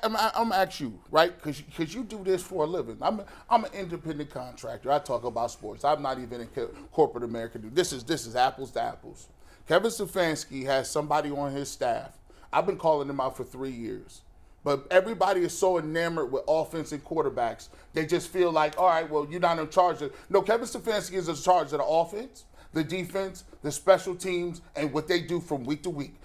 I'm gonna ask you, right? Because you do this for a living. I'm an independent contractor. I talk about sports. I'm not even in corporate America. This is apples to apples. Kevin Stefanski has somebody on his staff. I've been calling him out for 3 years. But everybody is so enamored with offense and quarterbacks, they just feel like, all right, well, you're not in charge of. No, Kevin Stefanski is in charge of the offense, the defense, the special teams, and what they do from week to week.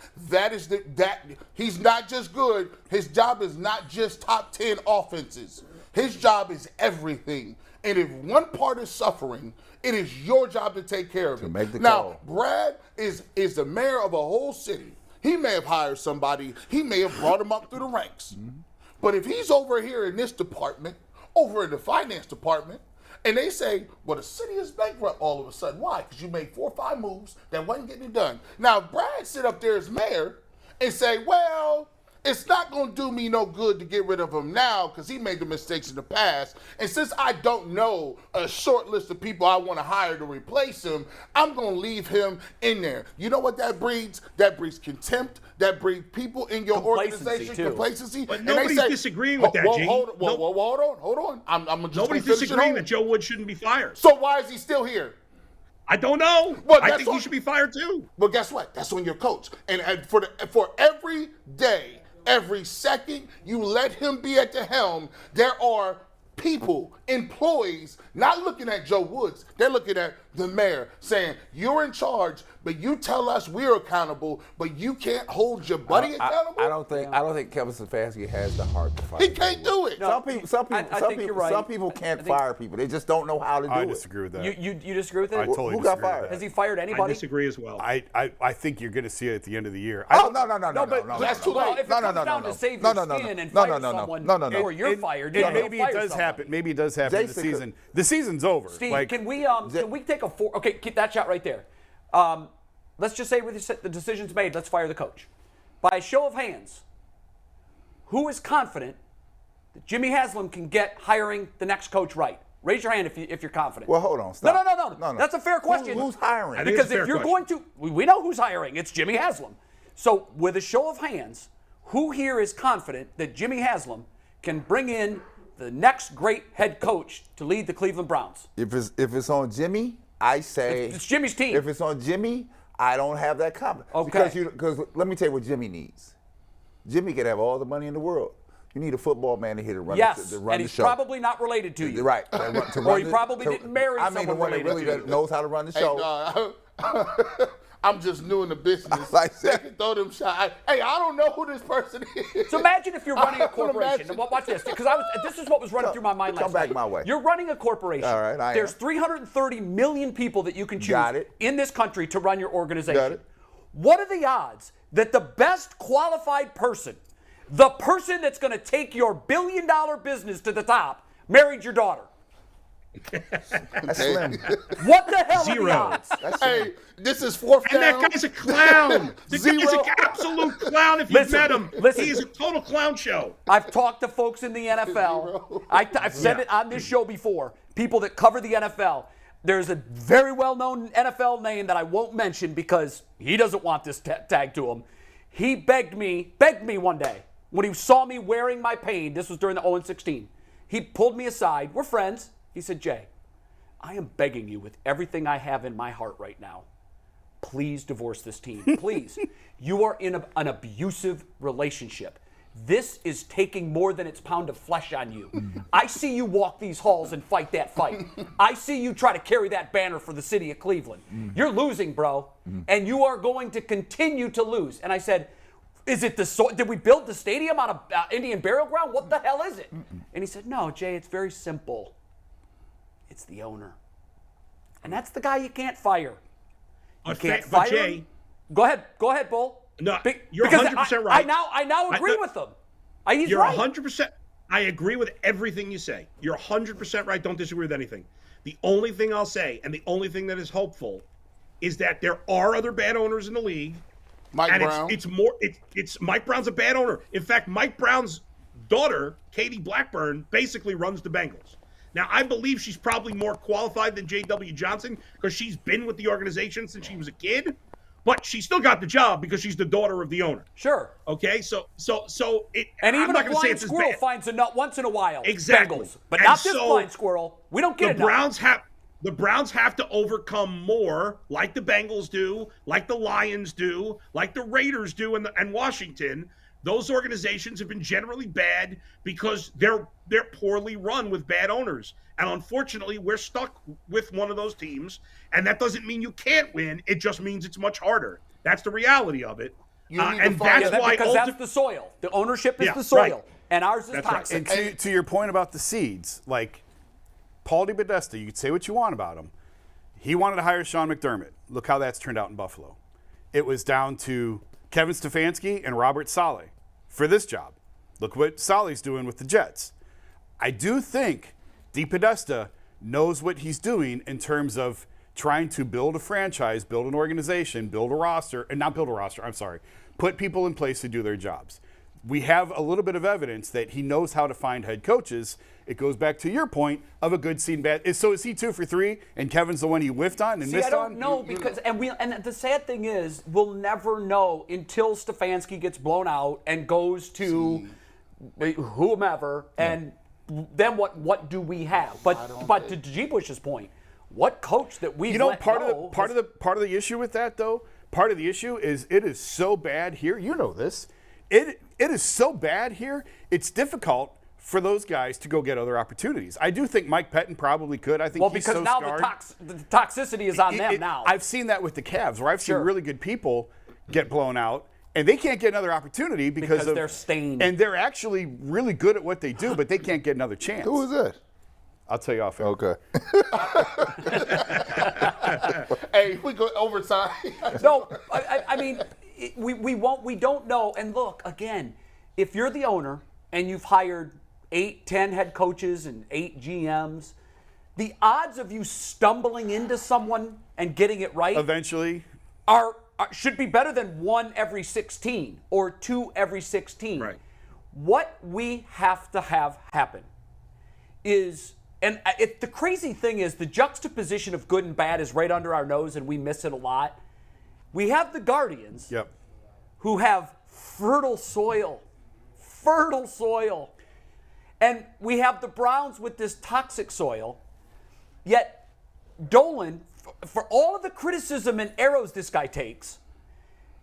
He's not just good. His job is not just top 10 offenses. His job is everything. And if one part is suffering, it is your job to take care of it. Now, Brad is the mayor of a whole city. He may have hired somebody. He may have brought him up through the ranks. Mm-hmm. But if he's over here in this department, over in the finance department, and they say, well, the city is bankrupt all of a sudden. Why? Because you made 4 or 5 moves that wasn't getting it done. Now, if Brad sit up there as mayor and say, well, it's not going to do me no good to get rid of him now because he made the mistakes in the past. And since I don't know a short list of people I want to hire to replace him, I'm going to leave him in there. You know what that breeds? That breeds contempt. That breeds people in your organization. Complacency. But nobody's disagreeing with that, G. Hold on. Nobody's disagreeing that Joe Wood shouldn't be fired. So why is he still here? I don't know. Well, I think he should be fired too. Well, guess what? That's on your coach. And for every day, every second you let him be at the helm, there are people, employees, not looking at Joe Woods. They're looking at the mayor saying, you're in charge, but you tell us we're accountable, but you can't hold your buddy accountable? I don't think Kevin Stefanski has the heart to fire. He can't do it. No, some people can't fire people. They just don't know how to do it. I disagree with that. You disagree with it? I totally Who got fired? Has he fired anybody? I disagree as well. I think you're going to see it at the end of the year. No, That's too late. If it comes down to save your skin and fire someone before you're fired, maybe it does happen. Maybe it does happen this season. The season's over. Steve, can we take a okay, keep that shot right there. Let's just say the decision's made, let's fire the coach. By a show of hands, who is confident that Jimmy Haslam can get hiring the next coach right? Raise your hand if you're confident. Well, hold on. Stop. No. That's a fair question. Who's hiring? Because if you're going to, we know who's hiring. It's Jimmy Haslam. So with a show of hands, who here is confident that Jimmy Haslam can bring in the next great head coach to lead the Cleveland Browns? If it's on Jimmy, I say it's Jimmy's team. If it's on Jimmy, I don't have that confidence. Okay. Because let me tell you what Jimmy needs. Jimmy could have all the money in the world. You need a football man here to run the show. And he's probably not related to you. Right. Or he probably didn't marry someone the one that really knows how to run the show. I'm just new in the business. They can throw them shots. Hey, I don't know who this person is. So imagine if you're running a corporation. Watch this, because this is what was running through my mind last night. Come back my way. You're running a corporation. All right, There's 330 million people that you can choose in this country to run your organization. Got it. What are the odds that the best qualified person, the person that's going to take your billion-dollar business to the top, married your daughter? That's slim. What the hell Zero. are the odds? Hey, this is fourth down. And that guy's a clown. The guy's an absolute clown if you've met him. Listen. He's a total clown show. I've talked to folks in the NFL. I've said it on this show before. People that cover the NFL. There's a very well-known NFL name that I won't mention because he doesn't want this tag to him. He begged me one day when he saw me wearing my pain. This was during the 0-16. He pulled me aside. We're friends. He said, Jay, I am begging you with everything I have in my heart right now. Please divorce this team. Please. You are in an abusive relationship. This is taking more than its pound of flesh on you. I see you walk these halls and fight that fight. I see you try to carry that banner for the city of Cleveland. You're losing, bro, and you are going to continue to lose. And I said, did we build the stadium on an Indian burial ground? What the hell is it? And he said, no, Jay, it's very simple. It's the owner. And that's the guy you can't fire. You can't fire him. Go ahead, Bull. No, you're 100% right. I now agree with him. He's you're right. 100%. I agree with everything you say. You're 100% right. Don't disagree with anything. The only thing I'll say, and the only thing that is hopeful, is that there are other bad owners in the league. Mike Brown. It's Mike Brown's a bad owner. In fact, Mike Brown's daughter, Katie Blackburn, basically runs the Bengals. Now, I believe she's probably more qualified than J.W. Johnson because she's been with the organization since she was a kid. but she still got the job because she's the daughter of the owner. Sure. Okay, so it. And even I'm not a going to say blind it's as squirrel bad. finds a nut once in a while. Exactly. Bengals. But And not this so blind squirrel. We don't get it. The Browns have to overcome more, like the Bengals do, like the Lions do, like the Raiders do, and Washington. Those organizations have been generally bad because they're poorly run with bad owners. And unfortunately, we're stuck with one of those teams. And that doesn't mean you can't win. It just means it's much harder. That's the reality of it. And that's why that's the soil. The ownership is the soil. Right. And ours is That's toxic. right. And to your point about the seeds, like Paul DePodesta, you could say what you want about him. He wanted to hire Sean McDermott. Look how that's turned out in Buffalo. It was down to Kevin Stefanski and Robert Saleh for this job. Look what Saleh's doing with the Jets. I do think DePodesta knows what he's doing in terms of trying to build a franchise, build an organization, build a roster, and not build a roster, I'm sorry, put people in place to do their jobs. We have a little bit of evidence that he knows how to find head coaches. It goes back to your point of a good seed and bad. So is he 2 for 3 and Kevin's the one he whiffed on and missed on? I don't know because and the sad thing is we'll never know until Stefanski gets blown out and goes to whomever, and then what do we have? But to G. Bush's point, what coach that we part of the issue with that though, part of the issue is it is so bad here. You know this. It is so bad here. It's difficult for those guys to go get other opportunities. I do think Mike Pettin probably could. I think he's because so now scarred. the toxicity is on them now. I've seen that with the Cavs, where I've seen really good people get blown out, and they can't get another opportunity because they're stained. And they're actually really good at what they do, but they can't get another chance. Who is that? I'll tell you off air. Okay. Hey, we go overtime. No, I mean, we don't know. And look, again, if you're the owner and you've hired 8, 10 head coaches and 8 GMs, the odds of you stumbling into someone and getting it right eventually should be better than 1 every 16 or 2 every 16. Right. What we have to have happen is, and the crazy thing is, the juxtaposition of good and bad is right under our nose, and we miss it a lot. We have the Guardians, who have fertile soil, and we have the Browns with this toxic soil. Yet Dolan, for all of the criticism and arrows this guy takes,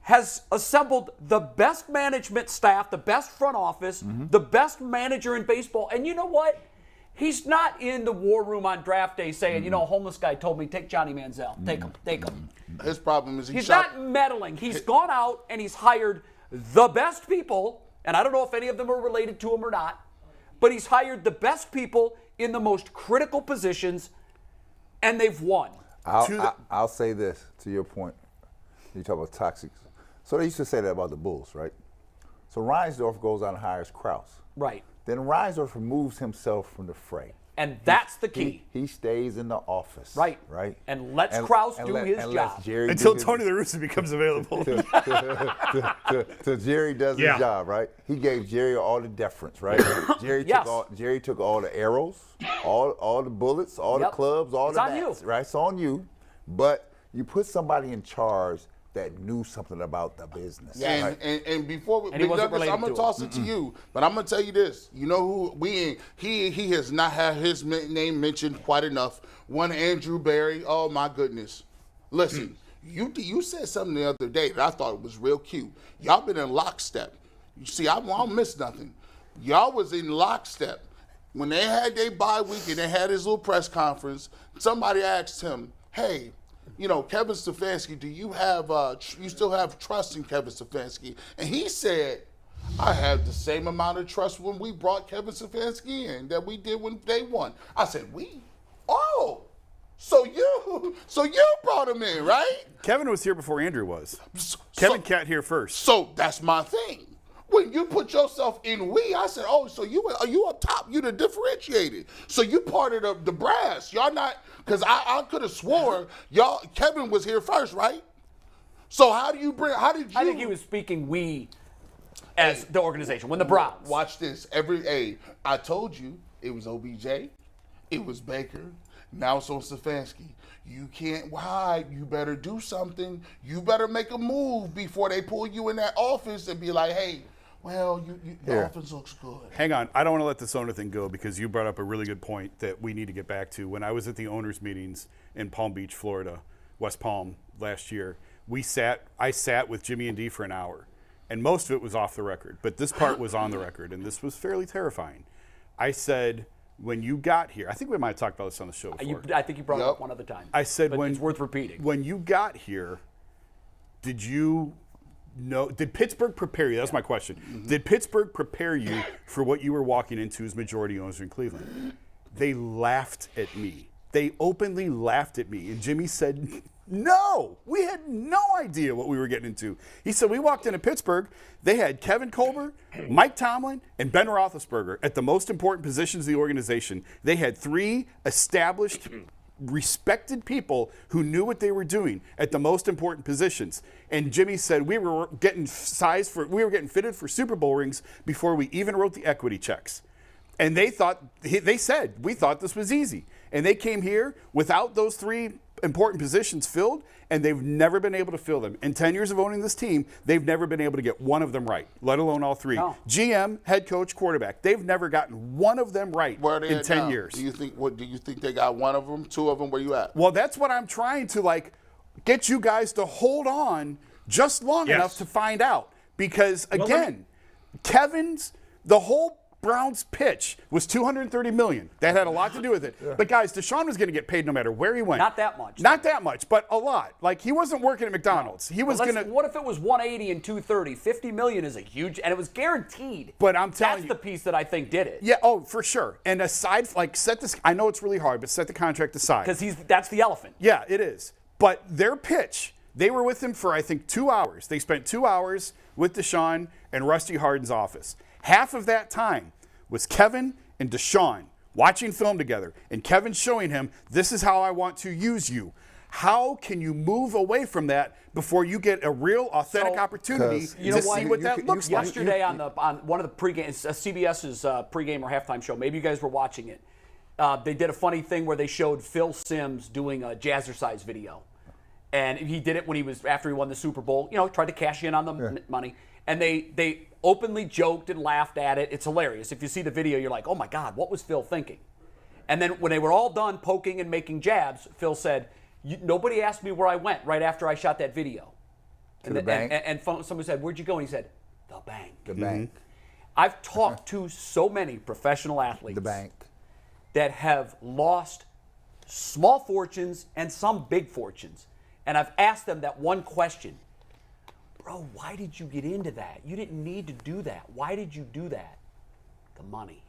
has assembled the best management staff, the best front office, the best manager in baseball. And you know what? He's not in the war room on draft day saying, a homeless guy told me, take Johnny Manziel. Take him. His problem is he's not meddling. He's gone out and he's hired the best people, and I don't know if any of them are related to him or not, but he's hired the best people in the most critical positions, and they've won. I'll say this to your point. You talk about toxic. So they used to say that about the Bulls, right? So Reinsdorf goes out and hires Krause. Right. Then Reinsdorf removes himself from the fray. And that's the key. He stays in the office. Right. Right. And lets Krause do his job. Until Tony La Russa becomes available. Till Jerry does his job, right? He gave Jerry all the deference, right? Jerry took all the arrows, all the bullets, all the clubs, all the bats. Right? It's on you. But you put somebody in charge that knew something about the business. Yeah, right? and before we, and he wasn't related I'm gonna toss it to you, but I'm gonna tell you this. You know who he has not had his name mentioned quite enough. One Andrew Barry. Oh my goodness. Listen, you said something the other day that I thought was real cute. Y'all been in lockstep. You see, I don't miss nothing. Y'all was in lockstep. When they had their bye week and they had his little press conference, somebody asked him, hey, Kevin Stefanski, do you have you still have trust in Kevin Stefanski? And he said, I have the same amount of trust when we brought Kevin Stefanski in that we did when they won. I said, we? Oh, so you brought him in, right? Kevin was here before Andrew was. Kevin got here first. So that's my thing. When you put yourself in we, I said, oh, so you up top, you the differentiated. So you part of the brass. Y'all not, because I could have swore Kevin was here first, right? So how did you? I think he was speaking we as the organization, when the Browns. Watch this. I told you it was OBJ, it was Baker, Now it's on Stefanski. You can't hide. You better do something. You better make a move before they pull you in that office and be like, hey, well, the offense looks good. Hang on. I don't want to let this owner thing go because you brought up a really good point that we need to get back to. When I was at the owners' meetings in Palm Beach, Florida, West Palm last year, I sat with Jimmy and Dee for an hour, and most of it was off the record, but this part was on the record, and this was fairly terrifying. I said, when you got here, I think we might have talked about this on the show before. I think you brought it up one other time. I said, but it's worth repeating. When you got here, did Pittsburgh prepare you? That's my question. Mm-hmm. Did Pittsburgh prepare you for what you were walking into as majority owners in Cleveland? They laughed at me. They openly laughed at me. And Jimmy said, no, we had no idea what we were getting into. He said, we walked into Pittsburgh. They had Kevin Colbert, Mike Tomlin, and Ben Roethlisberger at the most important positions of the organization. They had 3 established, respected people who knew what they were doing at the most important positions. And Jimmy said we were getting fitted for Super Bowl rings before we even wrote the equity checks. And we thought this was easy. And they came here without those 3 important positions filled, and they've never been able to fill them. In 10 years of owning this team, they've never been able to get one of them right, let alone all 3. No. GM, head coach, quarterback, they've never gotten one of them right in 10 years. Do you think they got one of them, 2 of them? Where you at? Well, that's what I'm trying to get you guys to hold on just long enough to find out. Because again, the whole Browns pitch was $230 million. That had a lot to do with it. Yeah. But guys, Deshaun was going to get paid no matter where he went. Not that much. Not that much, but a lot. He wasn't working at McDonald's. He was going to. What if it was 180 and 230? $50 million is a huge, and it was guaranteed. But I'm telling you, that's the piece that I think did it. Yeah. Oh, for sure. And aside, set this. I know it's really hard, but set the contract aside. Because that's the elephant. Yeah, it is. But their pitch, they were with him for I think 2 hours. They spent 2 hours with Deshaun in Rusty Harden's office. Half of that time was Kevin and Deshaun watching film together, and Kevin showing him, this is how I want to use you. How can you move away from that before you get a real, authentic opportunity to see what that looks like? Yesterday on one of the pregame, CBS's pregame or halftime show, maybe you guys were watching it, they did a funny thing where they showed Phil Simms doing a jazzercise video. And he did it after he won the Super Bowl, tried to cash in on the money. And they openly joked and laughed at it. It's hilarious. If you see the video, you're like, oh my God, what was Phil thinking? And then when they were all done poking and making jabs, Phil said, nobody asked me where I went right after I shot that video. To the bank? And someone said, where'd you go? And he said, the bank. The bank. I've talked to so many professional athletes. The bank. That have lost small fortunes and some big fortunes. And I've asked them that one question. Bro, why did you get into that? You didn't need to do that. Why did you do that? The money.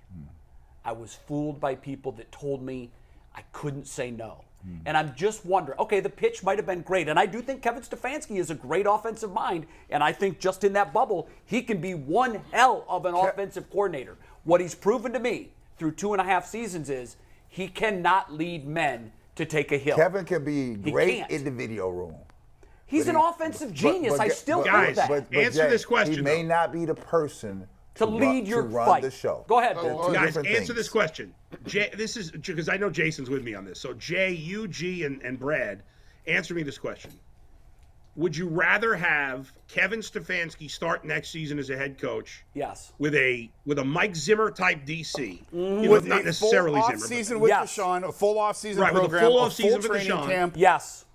I was fooled by people that told me I couldn't say no. And I'm just wondering, okay, the pitch might have been great. And I do think Kevin Stefanski is a great offensive mind. And I think just in that bubble, he can be one hell of an offensive coordinator. What he's proven to me through 2.5 seasons is he cannot lead men to take a hill. Kevin can be great in the video room. He's an offensive genius. I still think that. Answer this question. He may not be the person to lead your run fight. The show. Go ahead, Bill. Guys, answer this question. This is because I know Jason's with me on this. So Jay, you, G, and Brad, answer me this question. Would you rather have Kevin Stefanski start next season as a head coach? Yes. With a Mike Zimmer type DC, with not necessarily full Zimmer. Season with Deshaun, a full off season program, with a full off season season with Deshaun. Camp. Yes.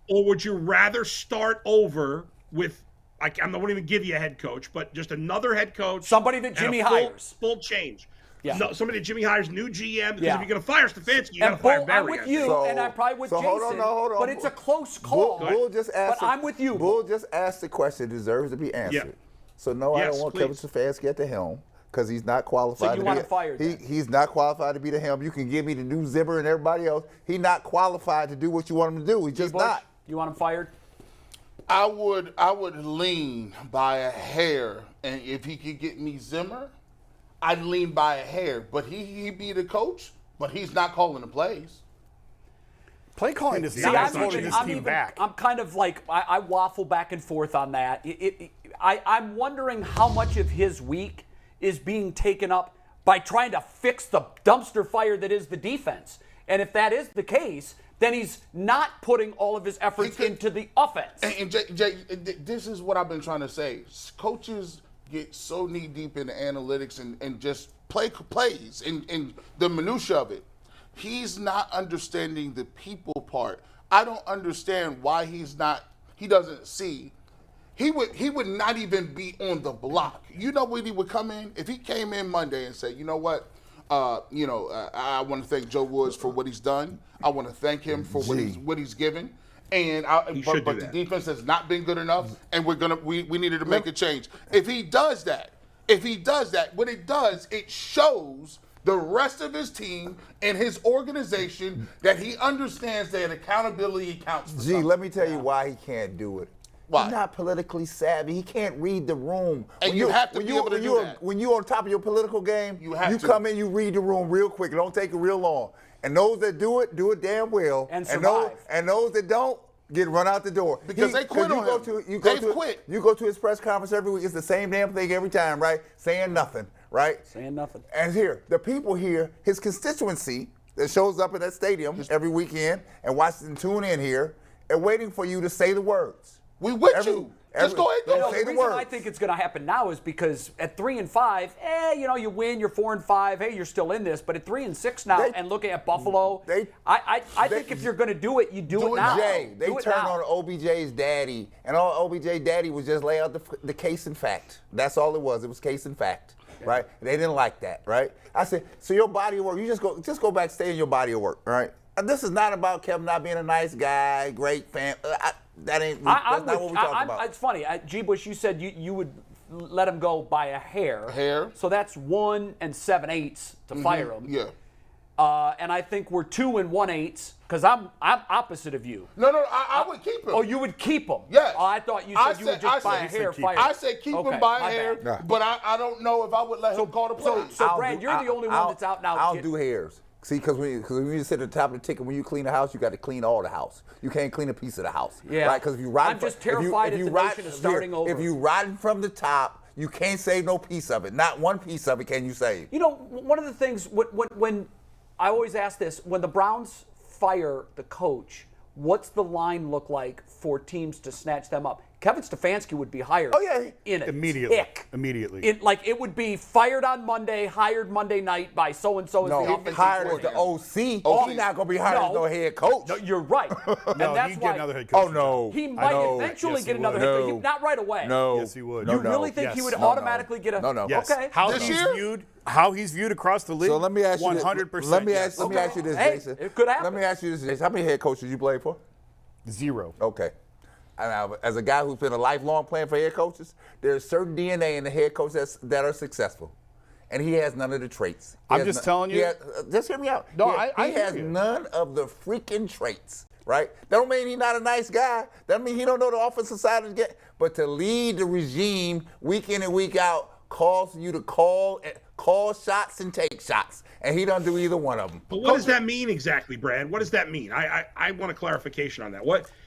Or would you rather start over with? I won't even give you a head coach, but just another head coach, somebody that Jimmy hires, full change. Yeah. No, somebody that Jimmy hires, new GM. Because if you're going to fire Stefanski, you got to fire Barry. I'm with you, and I'm probably with Jason. Hold on. But it's a close call. Bull just asked. But I'm with you. Bull just asked the question. It deserves to be answered. Yeah. So no, I don't want Kevin Stefanski at the helm because he's not qualified. So you want him fired? He's not qualified to be the helm. You can give me the new Zimmer and everybody else. He's not qualified to do what you want him to do. He's just not. You want him fired? I would lean by a hair, and if he could get me Zimmer, I'd lean by a hair. But he be the coach, but he's not calling the plays. Play calling is not holding this team back. I'm kind of like I waffle back and forth on that. I'm wondering how much of his week is being taken up by trying to fix the dumpster fire that is the defense. And if that is the case, then he's not putting all of his efforts into the offense. And Jay, this is what I've been trying to say. Coaches get so knee deep in the analytics and just plays and the minutia of it. He's not understanding the people part. I don't understand why he doesn't see. He would not even be on the block. You know when he would come in? If he came in Monday and said, you know what, I want to thank Joe Woods for what he's done. I want to thank him for what he's given. And but the defense has not been good enough, and we needed to make a change. If he does that, what it does, it shows the rest of his team and his organization that he understands that accountability counts for something. Let me tell you why he can't do it. Why? He's not politically savvy. He can't read the room. And you have to be able to do that. When you're on top of your political game, you come in, you read the room real quick. It don't take it real long. And those that do it damn well. And survive. And those that don't, get run out the door. Because they quit on him. You go to his press conference every week. It's the same damn thing every time, right? Saying nothing, right? Saying nothing. And here, the people here, his constituency that shows up in that stadium every weekend and watches and tune in here and waiting for you to say the words. We with you. Just go ahead and say the reason I think it's going to happen now is because at 3-5, you win, you're 4-5, hey, you're still in this. But at 3-6 now, and looking at Buffalo, I think if you're going to do it, you do it now. They turned on OBJ's daddy, and all OBJ's daddy was just lay out the case in fact. That's all it was. It was case in fact, right? They didn't like that, right? I said, so your body of work, you just go back, stay in your body of work, right? And this is not about Kevin not being a nice guy, great fan. That's not what we're talking about. It's funny. G. Bush, you said you would let him go by a hair. A hair. So that's 1 7/8 to fire him. Yeah. And I think we're 2 1/8 because I'm opposite of you. No, I would keep him. Oh, you would keep him? Yes. Oh, I thought you said you would just by a hair fire. I said keep him by a hair, but I don't know if I would let him call the play. So Brad, you're the only one that's out now. I'll do hairs. See, because when you sit at the top of the ticket, when you clean the house, you got to clean all the house. You can't clean a piece of the house. Yeah. Right? Because if you ride, I'm just terrified at the notion of starting over. If you riding from the top, you can't save no piece of it. Not one piece of it can you save. You know, one of the things when I always ask this, when the Browns fire the coach, what's the line look like for teams to snatch them up? Kevin Stefanski would be hired. Oh yeah, in a immediately. tick. Immediately. It would be fired on Monday, hired Monday night by so and so as the offensive hired as the OC. He's not gonna be hired as no head coach. No, you're right. And that's he'd why get another head coach. Oh no, he might eventually get another head coach. Not right away. No, yes, he would. You really think he would automatically get a? No. Yes. Okay. How he's viewed across the league. So let me ask you 100%. Let me ask you this, Hey, Jason. it could happen. Let me ask you this, Jason. How many head coaches you played for? 0. Okay. As a guy who's been a lifelong playing for head coaches, there's certain DNA in the head coaches that are successful, and he has none of the traits. I'm just telling you. Just hear me out. No, he has none of the freaking traits. Right? That don't mean he's not a nice guy. That don't mean he don't know the offensive side of the game. But to lead the regime week in and week out calls you to call shots and take shots, and he don't do either one of them. But what does that mean exactly, Brad? What does that mean? I want a clarification on that.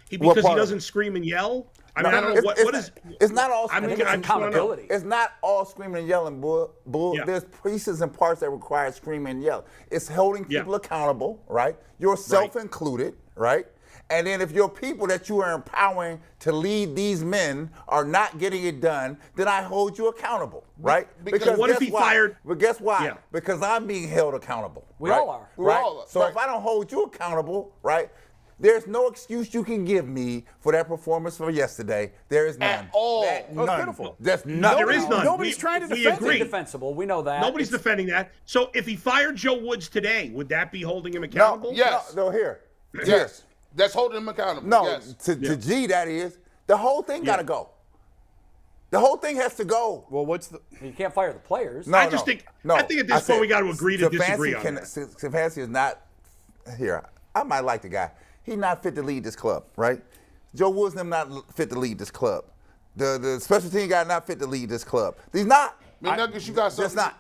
Because he doesn't scream and yell? I don't know. What is? It's not all. Accountability. It's not all screaming and yelling, bull. Yeah. There's pieces and parts that require screaming and yelling. It's holding people accountable, right? Yourself included, right? And then if your people that you are empowering to lead these men are not getting it done, then I hold you accountable, right? Because what if he fired? But guess why? Yeah. Because I'm being held accountable. We all are. Right? So if I don't hold you accountable, right? There's no excuse you can give me for that performance from yesterday. There is none. At all. None. Beautiful. There's none. There is none. Nobody's trying to defend agree. him. Defensible. We know that. Nobody's defending that. So if he fired Joe Woods today, would that be holding him accountable? Yes. No, here. Yes. That's holding him accountable. No, yes. to G, that is. The whole thing got to go. The whole thing has to go. Well, what's the? You can't fire the players. I think at this point we got to agree to disagree on that. Stefanski is not here. I might like the guy. He's not fit to lead this club, right? Joe Woods not fit to lead this club. The special team guy not fit to lead this club. He's not. Nuggets, you got something. Just not.